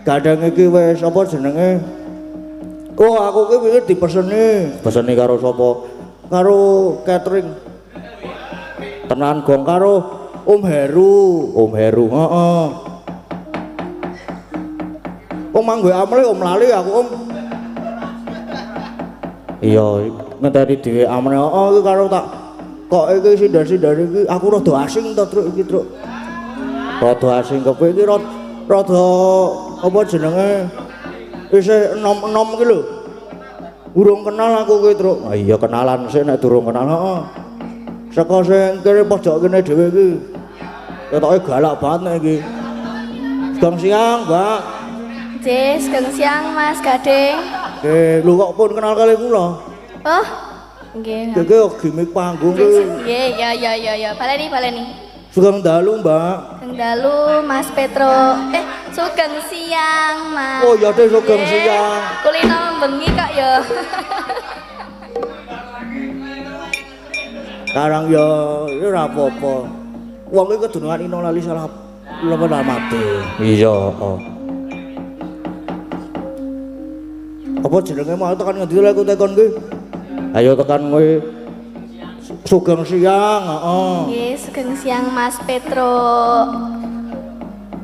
Gadang iki wis apa jenenge? Oh, aku ki wingi dipeseni. Peseni karo sapa? Karo catering. Tenan gong karo Om Heru. Om Heru, heeh. Om manggo amle Om lali aku Om. Iya, ngenteni dhewe amne iki karo tak kok iki sindar-sindar iki aku rada asing to, Truk iki, Truk. Rada asing kepe iki rada apa jenenge? Isih enom-enom iki lho. Durung kenal aku kuwi, Truk. Ah iya kenalan sik nek durung kenal, heeh. Saka sing kene pojok kene dhewe iki. Ketoke galak banget nek iki. Sugeng siang, Mbak. Jess, sugeng siang Mas Gading. Nggih, lho kok pun kenal kali kula. Oh, nggih. Iki gimik panggung iki. Nggih, ya. Baleni. Sugeng dalu, Mbak. Sugeng dalu Mas Petro. Sugeng siang, Mas. Oh, ya deh sugeng siang. Kulino bengi kok ya. Karang ya ora apa-apa. Wong iki kedunungan ino lali salah lemen mati. Iya, heeh. Apa jenenge mau tekan ngendi lek aku tekon ki? Ayo tekan kowe. Sugeng siang, heeh. Nggih, sugeng siang Mas Petro.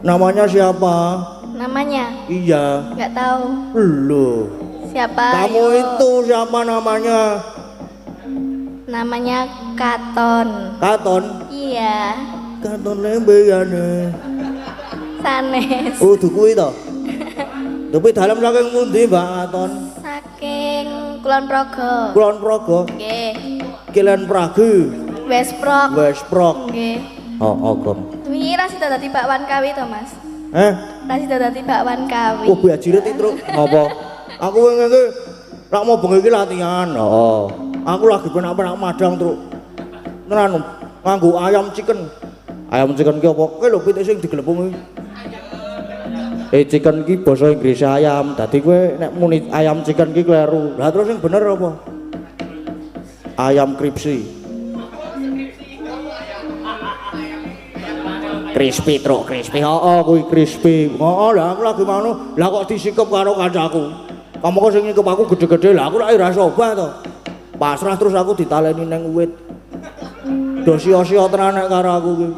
Namanya siapa? Namanya? Iya. Enggak tahu. Loh. Siapa? Kamu Ayo. itu siapa namanya? Namanya Katon. Katon. Iya. Katon lembeyane. Sanes. Oh, kuwi to. Tapi dalam saking pundi, Mbak Katon? Saking Kulon Progo. Kulon Progo. Nggih. Kilen Pragu. Wesprok. Wesprok. Nggih. Oh, Gong. Wingi ra sida dadi bakwan kawi to, Mas? Ra sida dadi bakwan kawi. Oh, biajiret iki, Truk. Ngopo? Aku wingi iki rak mau bengi iki latihan. Oh. Aku lagi penak-penak madang, Truk. Tenan nganggo ayam chicken. Ayam chicken ki apa? Kowe lho pitik sing diglepung iki. Chicken ki basa Inggris ayam. Dadi kowe nek muni ayam chicken ki kleru. Lah terus sing bener apa? Ayam kripsi. Crispy, Truk, crispy. Heeh, kuwi crispy. Heeh, lah aku lagi manu. Lah kok disikep karo kancaku. Kamu kok sing nyikep aku gede-gede. Lah aku lak ora sobah to. Pasrah terus aku ditaleni nang wit. Do sia-sia tenan nek karo aku ki.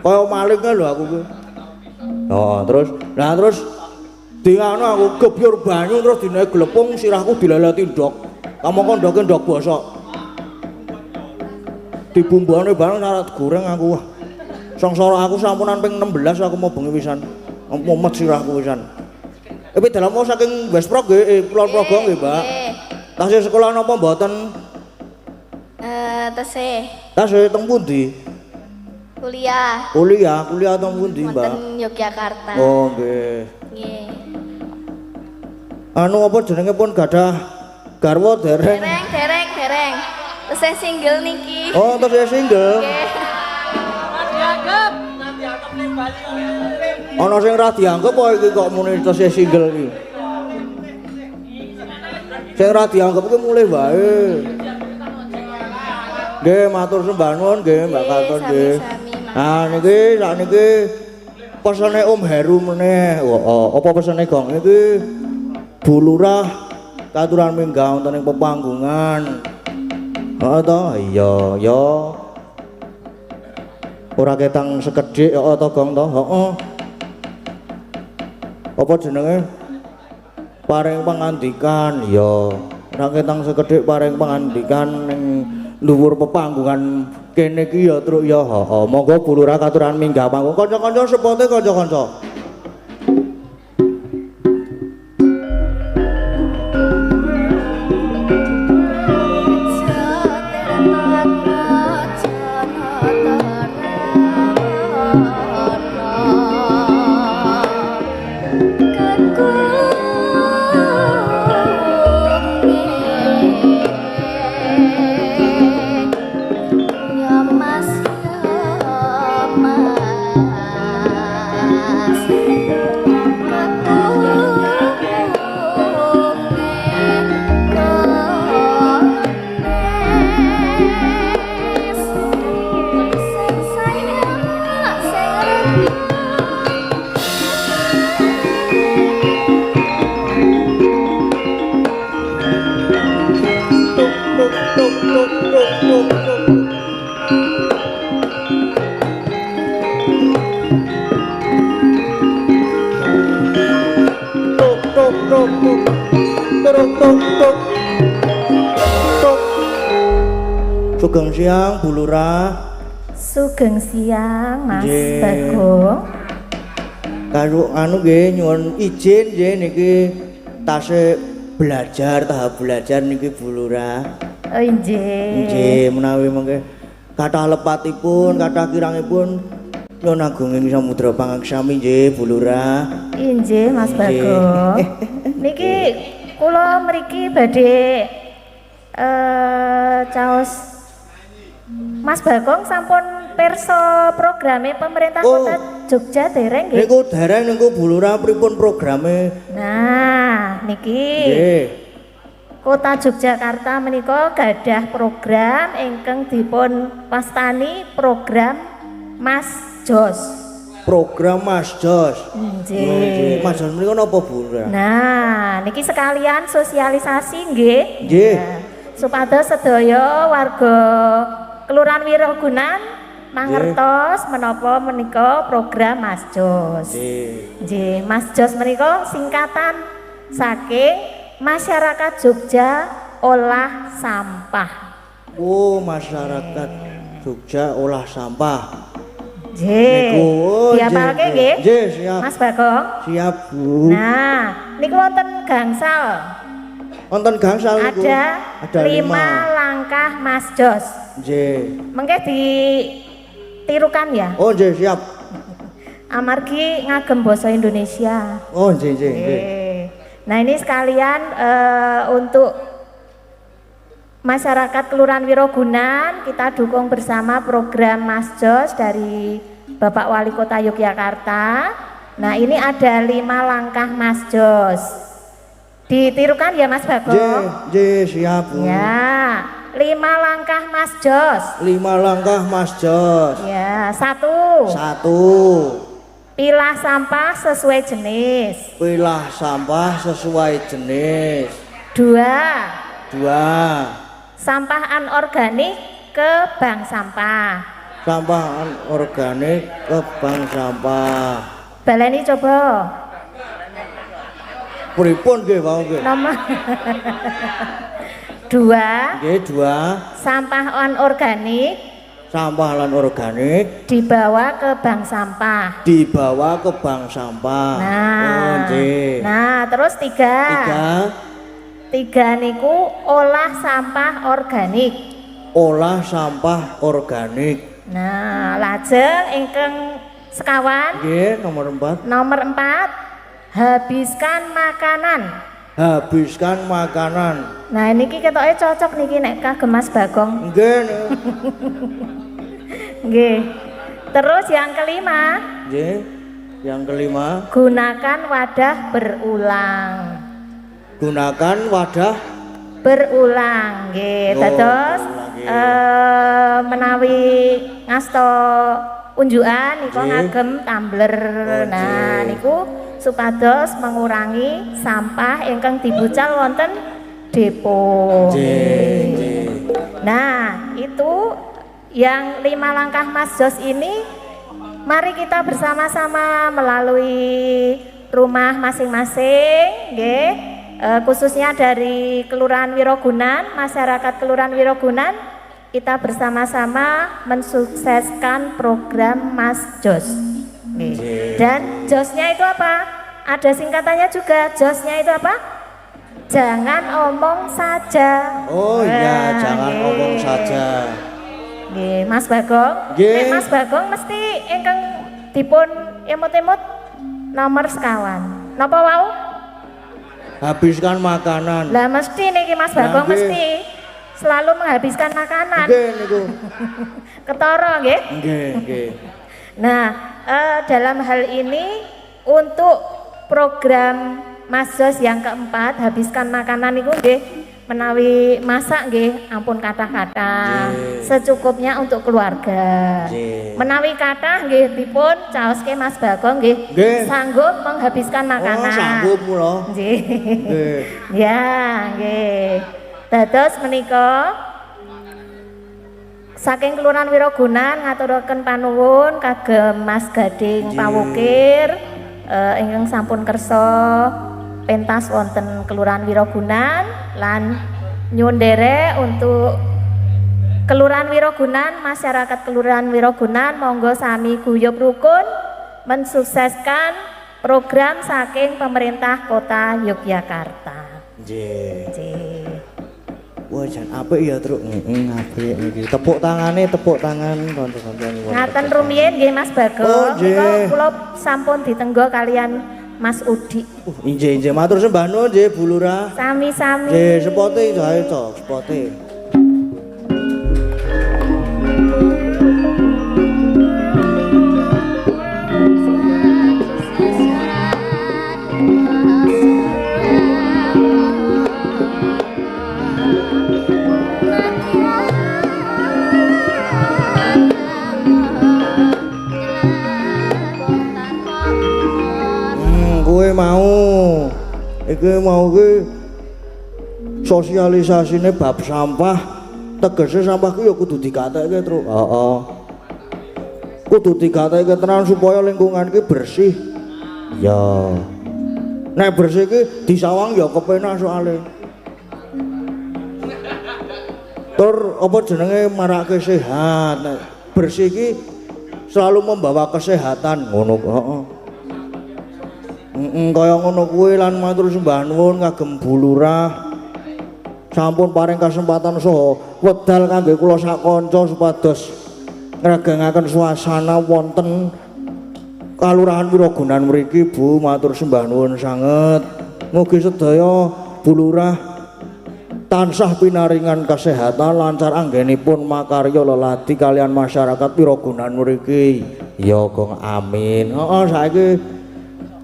Kaya maling lho aku ki. Oh, terus dianu aku gebyur banyu terus dinaik glepung sirahku dileleti ndok. Kamu kok ndoke ndok bosok. Dibumbone bareng syarat goreng aku. Wah. Songsara aku sampunan ping 16 aku mau bengi pisan. Mumet sirahku pisan. Tapi dalam mau saking Wesprok nggih, Kulon Progo nggih, Mbak. Tasih sekolah napa mboten? Tasih teng pundi? Kuliah. Kuliah teng pundi, Mbak? Wonten Yogyakarta. Oh, nggih. Nggih. Anu apa jenenge pun gadah garwa dereng? Dereng. Tesih single niki. Oh, tesih single. Nggih. Ana sing ra dianggep apa iki kok muni tesih single iki? Sing ra dianggep iki mulih wae. Nggih, matur sembah nuwun nggih, Mbak Katon nggih. Nah, niki sakniki pesene Om Heru meneh. Apa pesene Gong iki? Bu Lurah katuran minggah wonten ing pepanggungan. Heeh to? Iya, ya. Ora ketang sekedhik ya to Gong to? Heeh. Apa jenenge? Paring pangandikan ya. Ora ketang sekedhik paring pangandikan ning dhuwur pepanggungan kene iki ya Truk ya. Heeh. Monggo Bu Lurah katuran minggah panggung. Kanca-kanca sepote kanca-kanca. Sugeng siang Bu Lurah. Sugeng siang Mas Nggih. Bagong. Karo anu nggih nyuwun izin nggih niki tasih tahap belajar niki Bu Lurah. Oh nggih. Nggih menawi mengke kathah lepatipun, kathah kirangipun nyuwun agunging samudra pangaksami nggih Bu Lurah. Nggih Mas Nggih. Bagong. Niki kula mriki badhe caos Mas Bagong sampun pirsa programe pemerintah Oh. Kota Jogja dereng nggih. Niku dereng niku Bu Lurah pripun programe? Nah, niki Nggih. Kota Yogyakarta menika gadah program ingkang dipun wastani program Mas Jos. Program Mas Jos. Nggih. Mas Jos menika napa Bu Lurah? Nah, niki sekalian sosialisasi nggih. Nggih. Nah, supados sedaya warga Kelurahan Wirogunan mangertos menapa menika program Mas Jos. Nggih. Nggih, Mas Jos menika singkatan saking Masyarakat Jogja Olah Sampah. Oh, masyarakat Jogja olah sampah. Nggih. oh, Diapalke nggih? Nggih, siap. Mas Bagong. Siap, Bu. Nah, niku wonten gangsal. Wonten gangsal niku. Ada 5 langkah Mas Jos. Nggih. Mengke ditirukan ya. Oh, nggih, siap. Amargi ngagem basa Indonesia. Oh, nggih, nggih, nggih. Nah, ini sekalian untuk masyarakat Kelurahan Wirogunan kita dukung bersama program Mas Jos dari Bapak Wali Kota Yogyakarta. Nah, ini ada 5 langkah Mas Jos. Ditirukan ya Mas Bagong? Nggih, nggih, siap, Bu. Ya, 5 langkah Mas Jos. 5 langkah Mas Jos. Ya, 1. 1. Pilah sampah sesuai jenis. Pilah sampah sesuai jenis. 2. 2. Sampah anorganik ke bank sampah. Sampah organik ke bank sampah. Baleni coba. Pripun nggih wau nggih? Nomor 2. Nggih, 2. Sampah anorganik Sampah lan organik dibawa ke bank sampah. dibawa ke bank sampah. Oh, Nah, nggih. nah terus 3. 3 niku olah sampah organik. Olah sampah organik. Nah, lajeng ingkang sekawan Nggih, nomor 4. nomor 4 habiskan makanan. Habiskan makanan. Nah, niki ketoke cocok niki nek kagem Mas Bagong. Nggih. Nggih. Terus yang kelima, Nggih. Yang kelima, gunakan wadah berulang. gunakan wadah Berulang nggih. Oh, Dados berulang, nggih. menawi ngasta unjukan niku Nggih. ngagem tumbler. Oh, Nah, nggih. niku supados mengurangi sampah ingkang dibucal wonten depo. Nggih. Nah, itu yang 5 langkah Mas Jos ini mari kita bersama-sama melalui rumah masing-masing, nggih. Khususnya dari Kelurahan Wirogunan, masyarakat Kelurahan Wirogunan, kita bersama-sama mensukseskan program Mas Jos. Nggih. Nggih. Dan Josnya itu apa? Ada singkatannya juga. Josnya itu apa? Jangan omong saja. Oh iya, Nah, jangan nggih. omong saja. Nggih, Mas Bagong. Nggih. Nek Mas Bagong mesti ingkang dipun emut-emut nomor sekawan. Napa wau? Habiskan makanan. Lah mesti niki Mas Bagong Nah, nggih. mesti selalu menghabiskan makanan. Nggih niku. Ketara nggih. Nggih, nggih. Nah, dalam hal ini untuk program Mas Jos yang keempat, habiskan makanan itu nggih menawi masak nggih ampun kata-kata Nggih. secukupnya untuk keluarga. Nggih. Menawi kathah nggih dipun caoske Mas Bagong nggih Nggih. sanggup menghabiskan Oh, makanan. sanggup kula. Nggih. Nggih. Ya, nggih. Dados menika saking Kelurahan Wirogunan ngaturaken panuwun kagem Mas Gading Pawukir ingkang sampun kersa pentas wonten Kelurahan Wirogunan lan nyuwun nderek untuk Kelurahan Wirogunan, masyarakat Kelurahan Wirogunan monggo sami guyub rukun mensukseskan program saking pemerintah Kota Yogyakarta. Nggih. Nggih. Wah, jan apik ya, Truk. Apik iki. Tepuk tangan kanca-kancan. Ngaten rumiyin nggih Mas Bagong. Oh, nggih. Nika kula sampun ditenggo kalian Mas Udi. Injih, matur sembah nuwun nggih Bu Lurah. Sami-sami. Nggih, sepote jae to, sepote. Kowe mau iki sosialisasine bab sampah, tegese sampah ku ya kudu digatekke, Truk. Heeh. Kudu digatekke tenan supaya lingkungan iki bersih. Ya. Nek bersih iki disawang ya kepenak soalé. Tur apa jenenge marake sehat. Nek bersih iki selalu membawa kesehatan ngono. Heeh. Kaya ngono kuwi lan matur sembah nuwun kagem Bu Lurah sampun paring kesempatan saha wedal kangge kula sak kanca supados ngregengaken suasana wonten Kalurahan Wirogunan mriki. Bu, matur sembah nuwun sanget. Mugi sedaya Bu Lurah tansah pinaringan kesehatan lancar anggenipun makarya leladi kalian masyarakat Wirogunan mriki. Ya Gong, amin. Heeh, saiki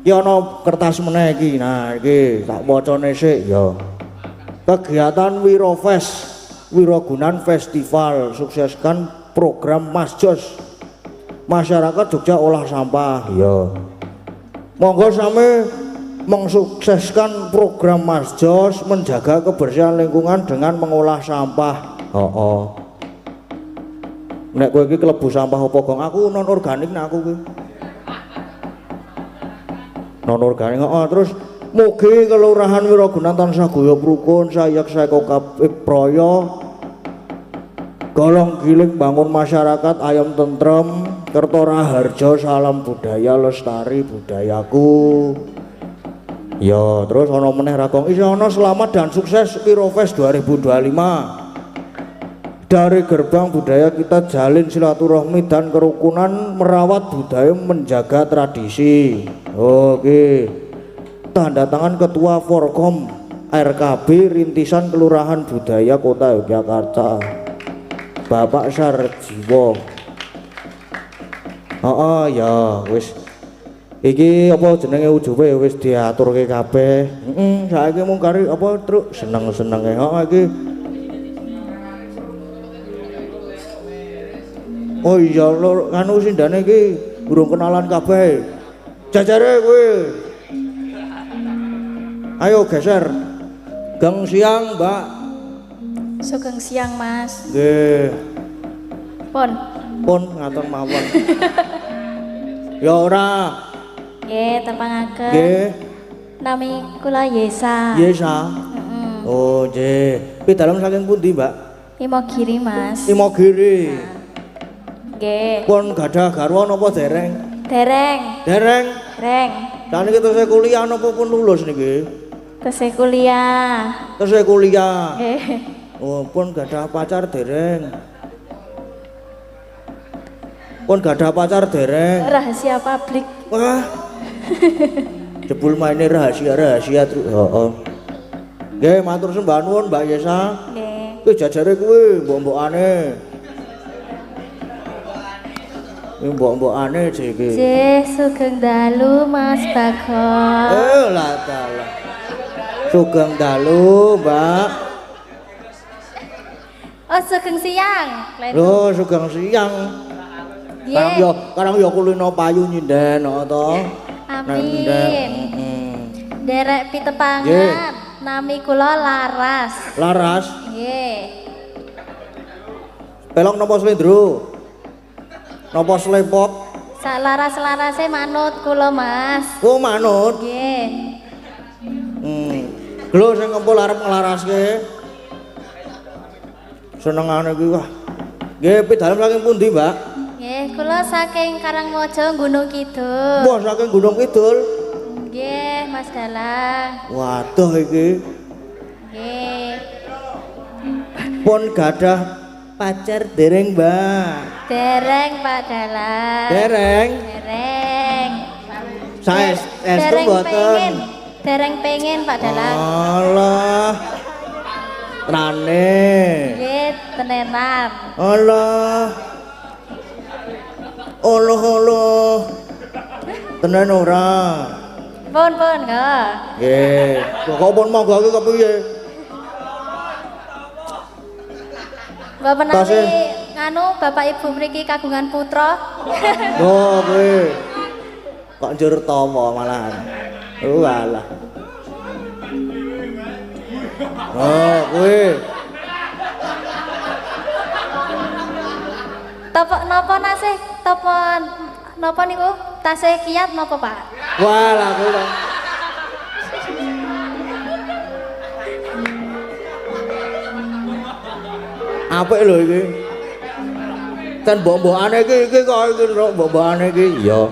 iki ana kertas meneh iki. Nah, iki tak wacane sik ya. Kegiatan Wirofest, Wirogunan Festival, sukseskan program Mas Jos. Masyarakat Jogja olah sampah. Ya. Monggo sami mensukseskan program Mas Jos menjaga kebersihan lingkungan dengan mengolah sampah. Oh. Nek kowe iki klebu sampah apa, Gong? Aku non organik nek aku kuwi. Non organik. Terus mugi Kelurahan Wirogunan tansah guyub rukun sayak saka kabeh praya golong giling bangun masyarakat ayam tentrem kerto raharja salam budaya lestari budayaku. Ya, terus ana meneh Rakong isi ana selamat dan sukses Wirofest 2025. Dari gerbang budaya kita jalin silaturahmi dan kerukunan, merawat budaya, menjaga tradisi. Oke. Tanda tangan Ketua Forkom RKB Rintisan Kelurahan Budaya Kota Yogyakarta, Bapak Sarjiwo. Ya wis. Iki apa jenenge ujube wis diaturke kabeh. Saiki mung kari apa Truk seneng-senenge. Iki. Oh iya lho, anu sindane iki durung kenalan kabeh. Jajare kowe. Ayo geser. Gang siang, Mbak. Sugeng siang, Mas. Nggih. Pun ngatur mawon. Ya ora. Nggih, tepangaken. Nggih. Nami kula Yesa. Yesa. Oh, nggih. Pidalem saking pundi, Mbak? Imogiri, Mas. Imogiri. Nggih. Pun gadah garwa napa dereng? Dereng. Dereng. Saniki tesih kuliah napa pun lulus niki? Tesih kuliah. Tesih kuliah. Nggih. Oh, pun gadah pacar dereng. Pun gadah pacar dereng. Rahasia publik. Wah. Jebul maine rahasia terus. Heeh. Nggih, matur sembah nuwun Mbak Yesa. Nggih. Kuwi jajare kuwi mbok-mbokane. Mbok-mbokane iki. Nggih, sugeng dalu Mas Bagong. Lah dalah. Sugeng dalu, Mbak. Oh, sugeng siang. Lho, sugeng siang. Karang yo kulino payu nyinden to. Amin. Derek pitepangan Nami kula Laras. Laras. Nggih. Pelok napa slendro? Napa slepop? Sak laras-larase manut kula, Mas. Oh, manut. Nggih. Glo sing ngumpul arep nglaraske. Senengane kuwi wah. Nggih, pidalem saking pundi, Mbak? Nggih, kula saking Karangmojo Gunung Kidul. Wah, saking Gunung Kidul. Nggih, Mas Dalang. Waduh iki. Nggih. Pun gadah pacar dereng, Mbak. Dereng Pak Dalang. Dereng. Dereng. Saes estu Dereng mboten. pengen. Dereng pengen Pak Dalang. Allah. Tenane. Nggih, tenenan. Allah. Allah Allah. Tenan ora? Pun nggih. Nggih. Kok pun monggo iki kepiye? Bapak Tasih. menawi nganu Bapak Ibu mriki kagungan putra. Oh, kowe. Kok njur tawa malahan. Walah. Oh, kowe. Tapa napa nasih? Tapa napa niku? Tasih kiat napa, Pak? Walah kowe. Apik lho iki. Ten mbok-mbokane iki kok iki mbok-mbokane iki. Iya.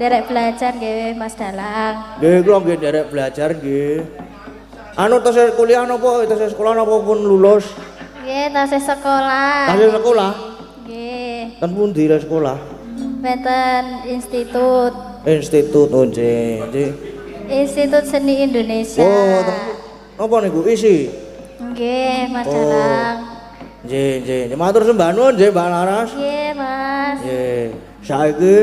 Derek belajar nggih Mas Dalang. Nggih, kula nggih nderek belajar nggih. Anu tesih kuliah napa, tesih sekolah napa pun lulus? Nggih, tasih sekolah. Tasih sekolah? Nggih. Ten pundi le sekolah? Meten institut. Institut nggih, nggih. Institut Seni Indonesia. Oh, napa niku isi? Nggih, Mas Dalang. Nggih, nggih. Matur sembah nuwun nggih Mbak Laras. Nggih, Mas. Nggih. Saiki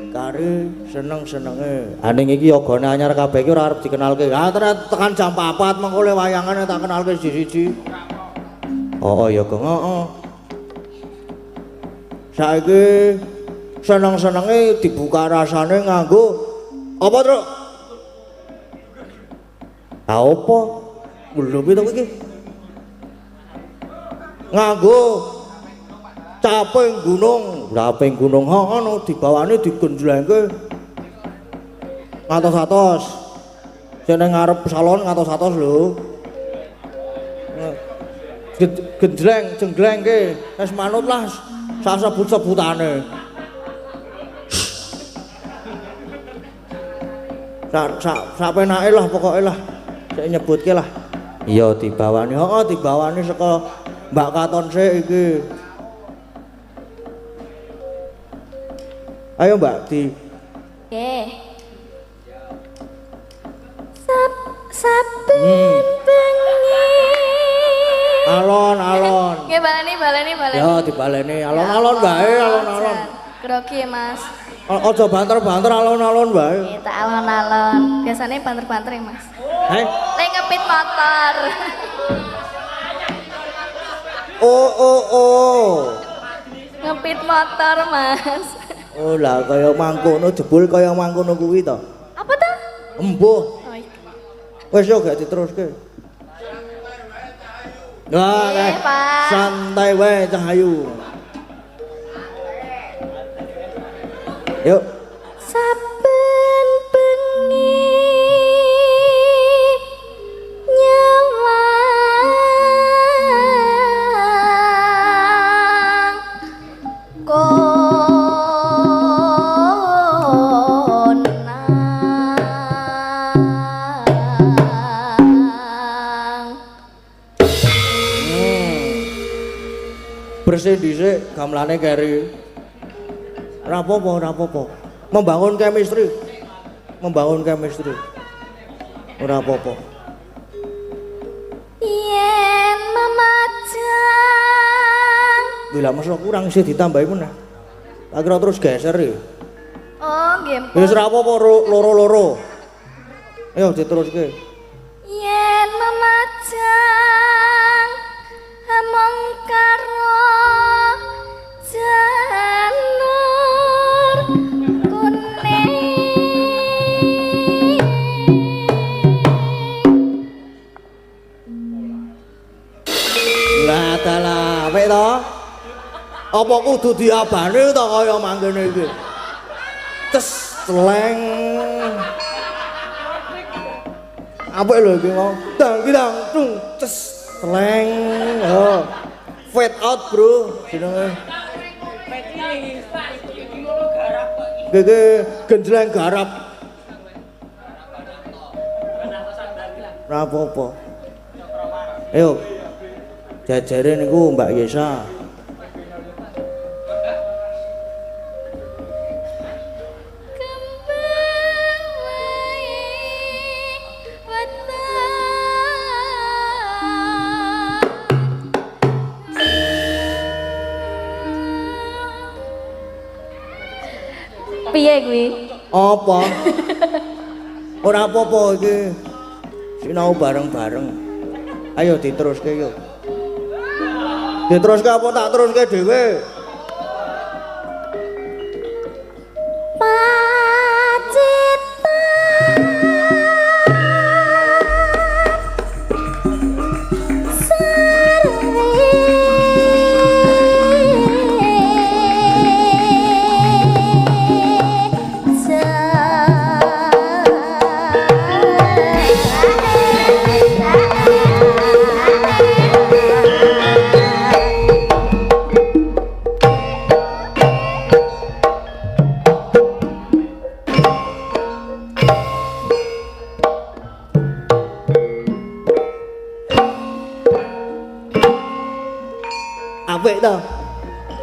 kari seneng-senenge. Aning iki yogane anyar kabeh iki ora arep dikenalke. Ah tekan jam 4 mengko le wayangane tak kenalke siji-siji. Oh, ya Gong. Heeh. Saiki seneng-senenge dibuka rasane nganggo apa, Truk? Ah apa? Belum itu iki. Nganggo caping gunung, caping gunung ngono dibawane digenjlengke ngatos-atos. Sing nang ngarep salon ngatos-atos lho. Genjleng, jenglengke, wis manut lah sak sebut-sebutane. Sak penake lah pokoke lah. Sik nyebutke lah. Iya dibawani, heeh dibawani saka Mbak Katon sik iki. Ayo Mbak di. Nggih. Saben bengi. Alon. Nggih, baleni. Ya dibaleni alon-alon bae, alon-alon. Grogi, Mas. Aja banter-banter alon-alon bae. Nggih, tak alon-alon. Biasanya banter-banter ya, Mas. Heh. Lek ngepit motor. Oh. Ngepit motor, Mas. Oh lah kaya mangkono jebul kaya mangkono kuwi to. Apa tuh? Embuh. Oh, iya. Wis yo gak diteruske. Nah, Iya, Pak. santai wae Cahayu. Yuk. Saben bengi nyawang konang. Bersih dhisik gamelane keri. Ora apa-apa. Membangun chemistry. Ora apa-apa. Yen memajang. Bila mesok kurang sih ditambahi meneh. Tak kira terus geser ya. Oh, nggih. Wis ora apa-apa loro-loro. Ayo diteruske. Yen memajang among karo janur kuning Lah dalah apik to? Apa kudu diabane to kaya mangkene iki? Tes leng. Apik lho iki mau. Dang tung tes leng. Oh. Fade out, Bro. Jenenge. Gege genjleng garap. Ora apa-apa. Ayo. Jajare niku Mbak Yesa. Piye kuwi? Apa? Ora apa-apa iki. Sinau bareng-bareng. Ayo diteruske yuk. Diteruske apa tak teruske dhewe? Apik to?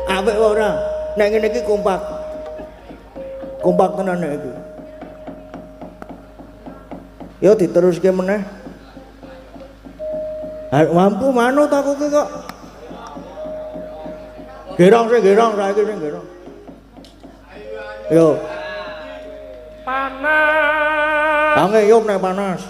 Apik ora? Nek ngene iki kompak. Kompak tenan nek iki. Yo diteruske meneh. Mampu manut aku ki kok. Gerong saiki sing gerong. Yo. Panas. Ange yo nek panas.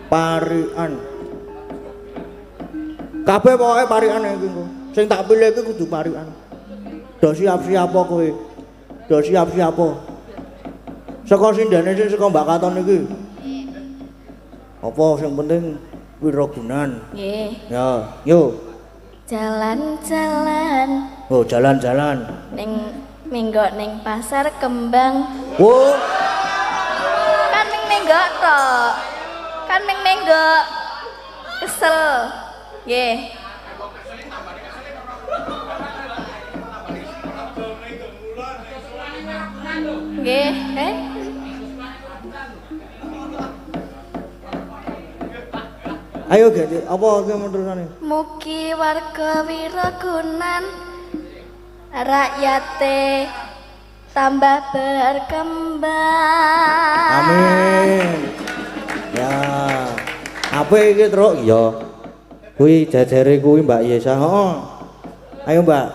Parian. Kabeh pokoke parian iki engko. Sing tak pilih iki kudu parian. Do siap-siap kowe. Do siap-siap. Saka sindane sing saka Mbak Katon iki. Apa sing penting Wiragunan. Nggih. Ya, yo. Jalan-jalan. Oh, jalan-jalan. Minggo ning pasar kembang. Oh. Kan minggo tok. Kan minggo kesel. Nggih. Nggih, Ayo ganti, apa iki terusane? Mugi warga Wiragunan rakyate tambah berkembang. Amin. Ya. Apa iki, Truk? Ya. Kuwi jajare kuwi Mbak Yesa. Heeh. Ayo, Mbak.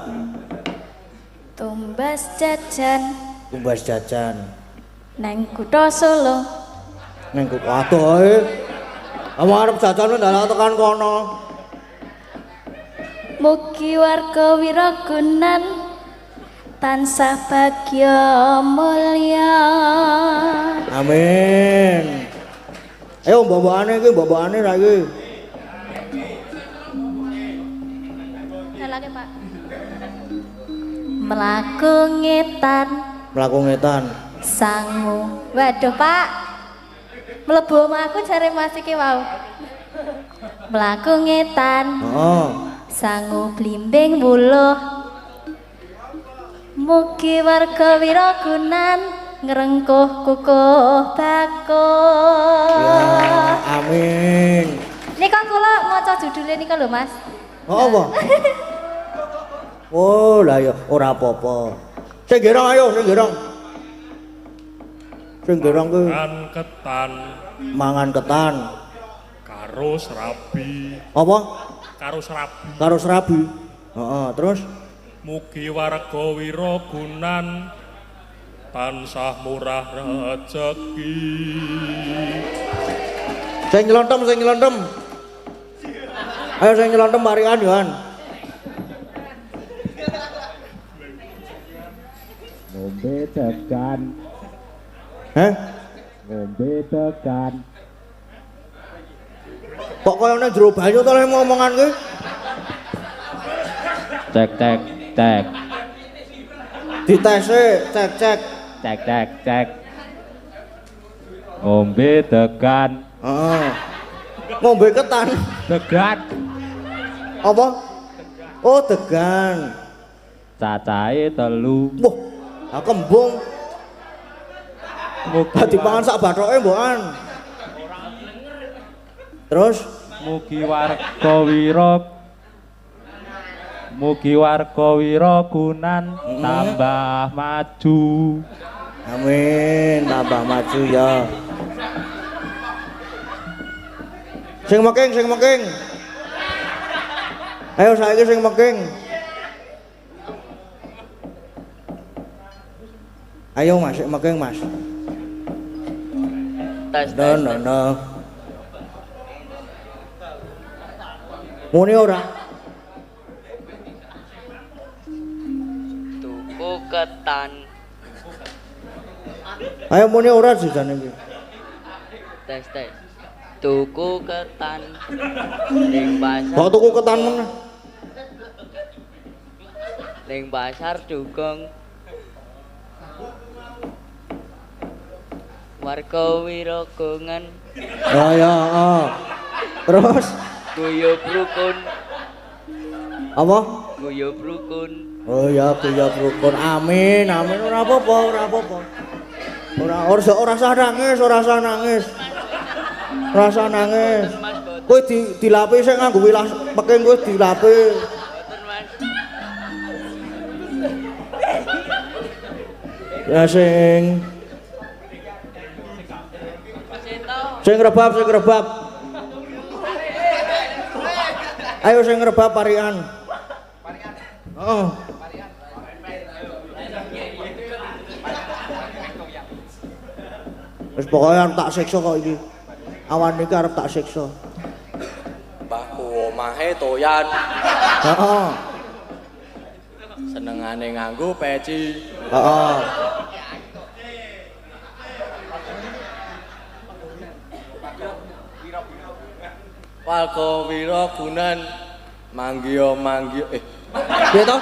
Tumbas jajan Tumbas jajan. nang kutha Solo. Neng kutha ae. Kamu arep jajan ndak tekan kono. Mugi warga Wiragunan tansah bagya mulya. Amin. Ayo mbok-mbokane iki, mbok-mbokane ra iki. Lagi, Pak. Melaku ngetan. Mlaku ngetan. Sangu. Waduh, Pak. Mlebu omahku jare Mas iki wau. Mlaku ngetan. Heeh. Sangu blimbing wuluh. Mugi warga Wiragunan ngrengkuh kukuh bakul. Ya, amin. Nika kula maca judule nika lho, Mas. Oh, apa? Oh, lah ya ora apa-apa. Sing gerong ayo, sing gerong. Sing gerong ku mangan ketan karo serabi. apa? Karo serabi. Karo serabi. Heeh, terus Mugi warga Wiragunan tansah murah rejeki. sing nyelontem. Ayo sing nyelontem parian Yohan. ngombe tekan Heh? ngombe tekan Kok kaya nang jero banyu to le ngomongan kuwi? cek cek cek Ditese, cek. cek cek cek ngombe tekan Heeh. Ngombe ketan. tekan Apa? Oh, degan. cacahe telu Wah, ah kembung. mugi Dadi pangan sak bathoke mbokan. Terus mugi warga wira gunan tambah maju amin, tambah maju ya. Sing meking. Ayo saiki sing meking. Ayo Mas, sing meking Mas. No. Muni ora? Tuku ketan Ayo muni ora jane iki. tes tuku ketan ning pasar Kok tuku ketan meneh? ning pasar dukung warga Wiragongan Ya. Terus guyub rukun apa? guyub rukun Oh ya, guyub rukun. Amin. Ora apa-apa. Ora usah nangis. Rasa nangis. Kowe dilapi sing nganggo wilah peking kowe dilapi. Boten Mas Ya sing rebab. Ayo sing rebab parian. Heeh. Wis pokoke arep tak siksa kok iki. Awan iki arep tak siksa. Mbahku omahe toyan Heeh. senengane nganggo peci. Heeh. Warga Wiragunan manggio Piye to?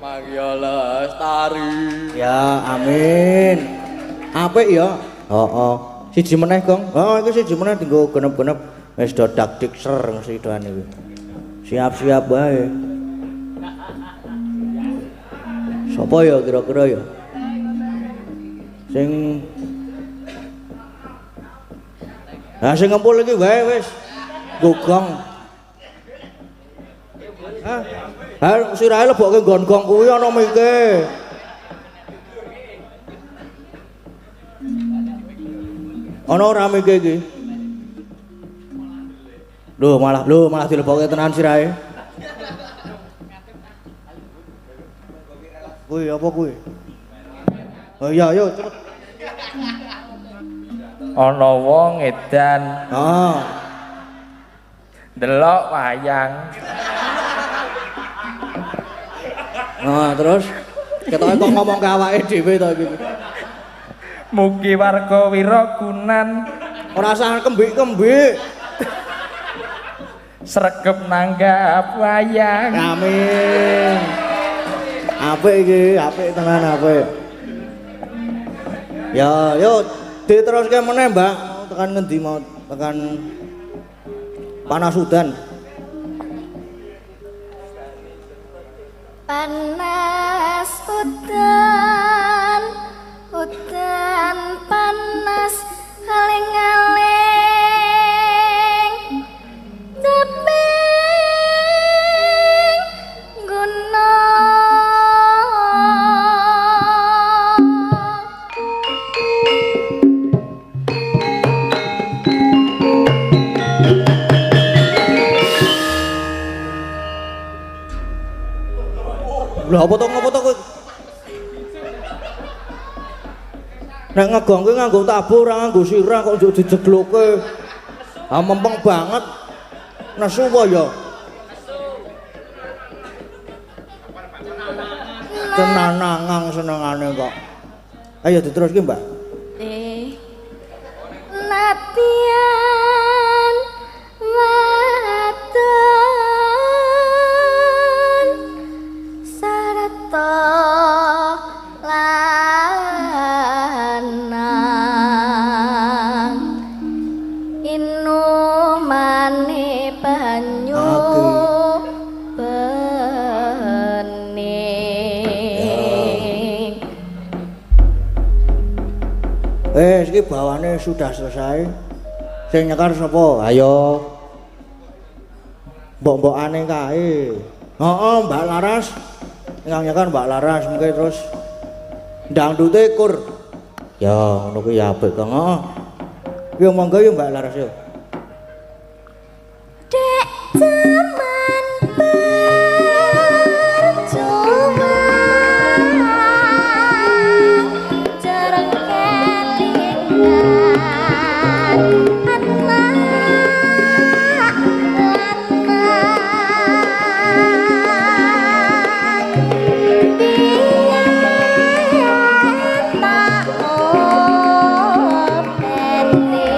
manggio lestari. Ya, amin. Apik ya? Heeh. Siji meneh, Gong. Oh, iki siji meneh dienggo genep-genep wis do dakdik ser mesti doan iki. Siap-siap wae. Sopo ya kira-kira ya? Sing sing ngempul iki wae wis. Gogong. Ha, sirahe lebokke nggon-gong kuwi ana mike. Ana ora mike iki? Lho malah dilebokke tenan sirahe. Kuwi apa kuwi? Oh iya, ayo cepet. ana wong edan Ah. delok wayang Nah, terus ketoke kok ngomong ke awake dhewe to iki. mugi warga Wiragunan Ora usah kembik-kembik. sregep nanggap wayang Amin. Apik iki, apik tenan apik. Ya, yo diteruske meneh, Mbak. Mau tekan ngendi mau tekan Panasudan. Panas udan, udan panas aling-aling tebing gunung. Lha apa to kowe? Nek ngegong kuwi nganggo tabuh ora nganggo sirah kok njuk dijegloke. Ah mempeng banget. Nesu apa ya? Tenanangang senengane kok. Ayo diteruske, Mbak. Latihan wadon sarta lanang inumane banyu bening. Iki bawane sudah selesai. Sing nyekar sapa? Ayo. Mbok-mbokane kae. Heeh, Mbak Laras. Yang nyekar Mbak Laras mengke terus dangdute kur. Ya, ngono kuwi apik kok. Heeh. Yo monggo yo Mbak Laras yo. Dek zaman percuma jarang ketinggalan anak lanang biar tak openi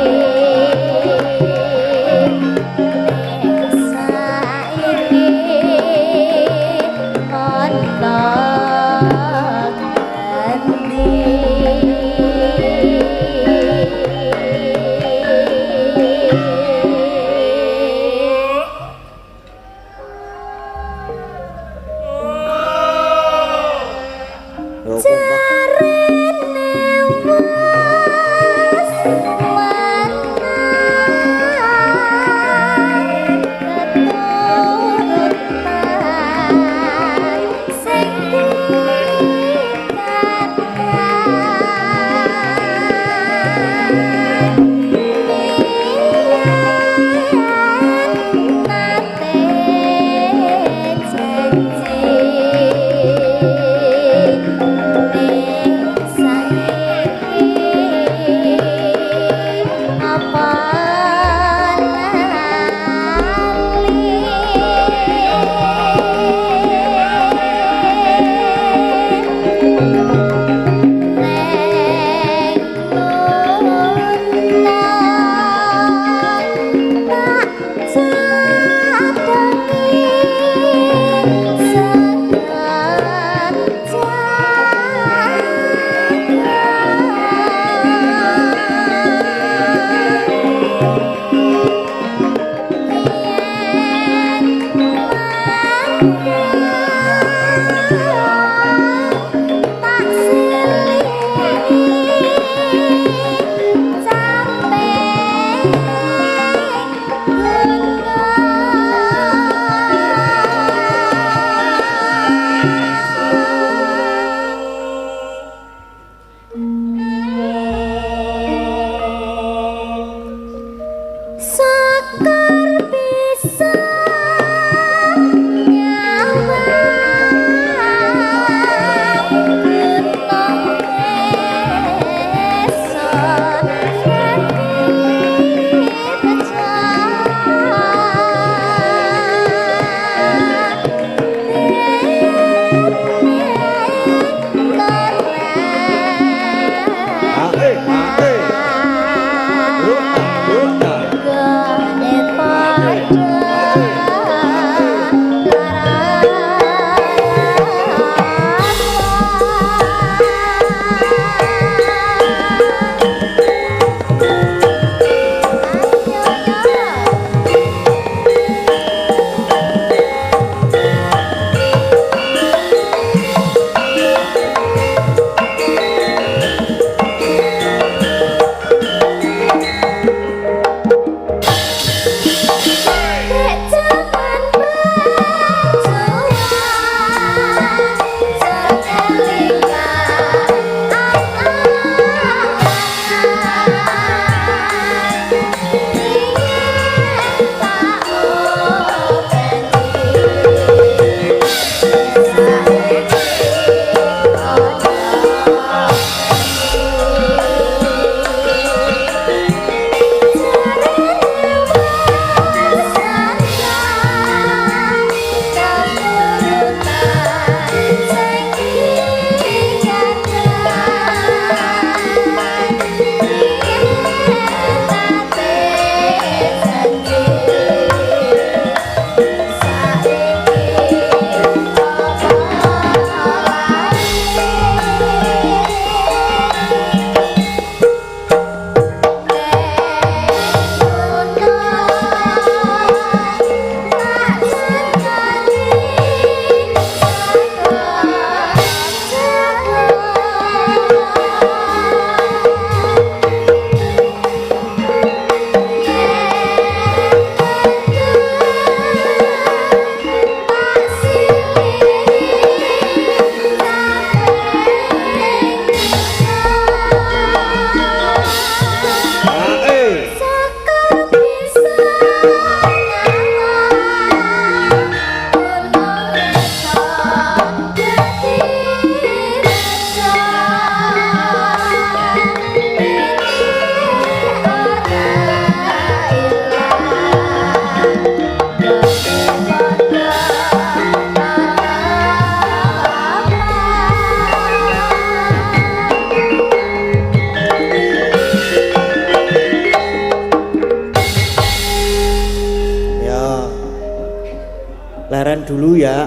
pendaftaran dulu ya